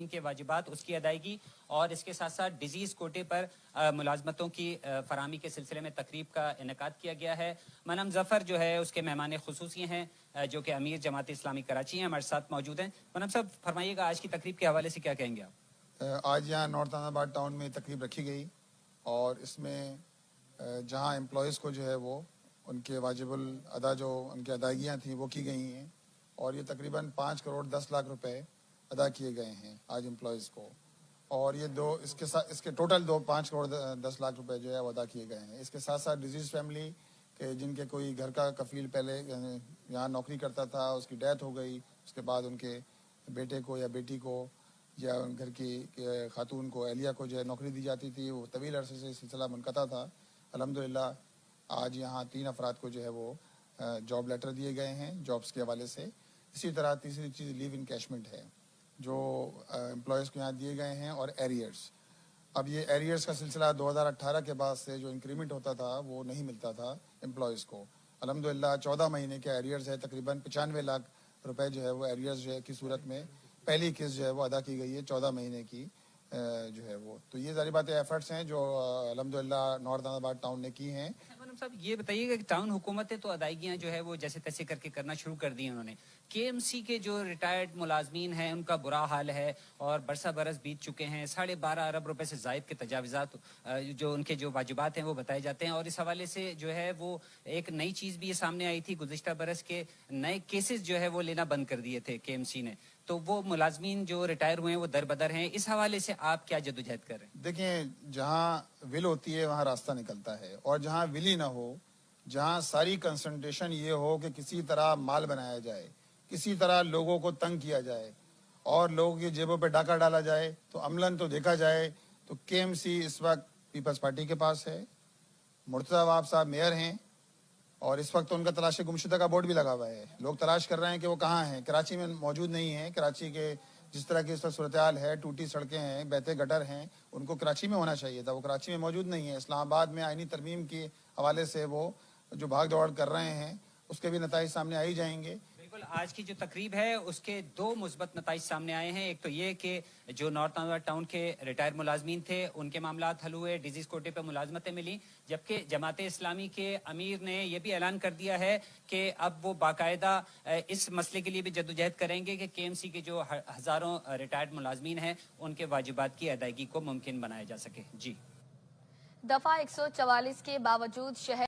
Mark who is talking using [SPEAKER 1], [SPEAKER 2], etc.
[SPEAKER 1] کے واجبات اس کی ادائیگی اور اس کے ساتھ ساتھ ڈیزیز کوٹے پر ملازمتوں کی فراہمی کے سلسلے میں تقریب کا انعقاد کیا گیا ہے۔ منم ظفر جو ہے اس کے مہمان خصوصی ہیں جو کہ امیر جماعت اسلامی کراچی ہیں، ہمارے ساتھ موجود ہیں۔ منم صاحب فرمائیے گا آج کی تقریب کے حوالے سے کیا کہیں گے آپ؟
[SPEAKER 2] آج یہاں نارتھ احمد آباد ٹاؤن میں تقریب رکھی گئی اور اس میں جہاں امپلائیز کو جو ہے وہ ان کے واجب الادا جو ان کی ادائیگیاں تھیں وہ کی گئی ہیں اور یہ تقریباً 5 کروڑ 10 لاکھ روپے ادا کیے گئے ہیں آج امپلائیز کو، اور یہ اس کے ٹوٹل 5 کروڑ 10 لاکھ روپے جو ہے وہ ادا کیے گئے ہیں۔ اس کے ساتھ ساتھ ڈیزیز فیملی کہ جن کے کوئی گھر کا کفیل پہلے یہاں نوکری کرتا تھا، اس کی ڈیتھ ہو گئی، اس کے بعد ان کے بیٹے کو یا بیٹی کو یا گھر کی خاتون کو اہلیہ کو جو ہے نوکری دی جاتی تھی، وہ طویل عرصے سے سلسلہ منقطع تھا۔ الحمدللہ آج یہاں 3 افراد کو جو ہے وہ جاب لیٹر دیے گئے ہیں جابس کے حوالے سے۔ اسی طرح تیسری چیز لیو انکیشمنٹ ہے جو امپلائیز کو یہاں دیے گئے ہیں، اور ایریئرس۔ اب یہ ایریئرس کا سلسلہ 2018 کے بعد سے جو انکریمنٹ ہوتا تھا وہ نہیں ملتا تھا امپلائیز کو۔ الحمدللہ 14 مہینے کے ایریئرز ہے، تقریباً 95 لاکھ روپے جو ہے وہ ایریئرز جو ہے کی صورت میں پہلی قسط جو ہے وہ ادا کی گئی ہے 14 مہینے کی جو ہے وہ۔ تو یہ ظاہر بات ایفرٹس ہیں جو الحمدللہ نارتھ احمد آباد ٹاؤن نے کی ہیں۔
[SPEAKER 1] صاحب یہ بتائیے گا کہ ٹاؤن حکومتیں تو ادائیگیاں جو ہے وہ جیسے تیسے کر کے کرنا شروع کر دی ہیں انہوں نے، کے ایم سی کے جو ریٹائرڈ ملازمین ہیں ان کا برا حال ہے اور برسہ برس بیت چکے ہیں، 12.5 ارب روپے سے زائد کے تجاوزات جو ان کے جو واجبات ہیں وہ بتائے جاتے ہیں، اور اس حوالے سے جو ہے وہ ایک نئی چیز بھی یہ سامنے آئی تھی، گزشتہ برس کے نئے کیسز جو ہے وہ لینا بند کر دیے تھے کے ایم سی نے، تو وہ ملازمین جو ریٹائر ہوئے ہیں وہ در بدر ہیں، اس حوالے سے آپ کیا جدوجہد کر رہے ہیں؟
[SPEAKER 2] دیکھیں، جہاں ول ہوتی ہے وہاں راستہ نکلتا ہے، اور جہاں ول ہی نہ ہو، جہاں ساری کنسنٹریشن یہ ہو کہ کسی طرح مال بنایا جائے، کسی طرح لوگوں کو تنگ کیا جائے اور لوگوں کی جیبوں پہ ڈاکہ ڈالا جائے، تو عملاً تو دیکھا جائے تو کے ایم سی اس وقت پیپلز پارٹی کے پاس ہے، مرتضی عواب صاحب میئر ہیں، اور اس وقت ان کا تلاش گمشدہ کا بورڈ بھی لگا ہوا ہے۔ لوگ تلاش کر رہے ہیں کہ وہ کہاں ہیں، کراچی میں موجود نہیں ہیں۔ کراچی کے جس طرح کی اس وقت صورتحال ہے، ٹوٹی سڑکیں ہیں، بہتے گٹر ہیں، ان کو کراچی میں ہونا چاہیے تھا، وہ کراچی میں موجود نہیں ہے۔ اسلام آباد میں آئینی ترمیم کے حوالے سے وہ جو بھاگ دوڑ کر رہے ہیں اس کے بھی نتائج سامنے آ ہی جائیں گے۔
[SPEAKER 1] بالکل، آج کی جو تقریب ہے اس کے 2 مثبت نتائج سامنے آئے ہیں۔ ایک تو یہ کہ جو نارتھ احمد ٹاؤن کے ریٹائر ملازمین تھے ان کے معاملات حل ہوئے، ڈیزیز کوٹے پہ ملازمتیں ملی، جبکہ جماعت اسلامی کے امیر نے یہ بھی اعلان کر دیا ہے کہ اب وہ باقاعدہ اس مسئلے کے لیے بھی جدوجہد کریں گے کہ کے ایم سی کے جو ہزاروں ریٹائرڈ ملازمین ہیں ان کے واجبات کی ادائیگی کو ممکن بنایا جا سکے۔ جی،
[SPEAKER 3] دفعہ 144 کے باوجود شہر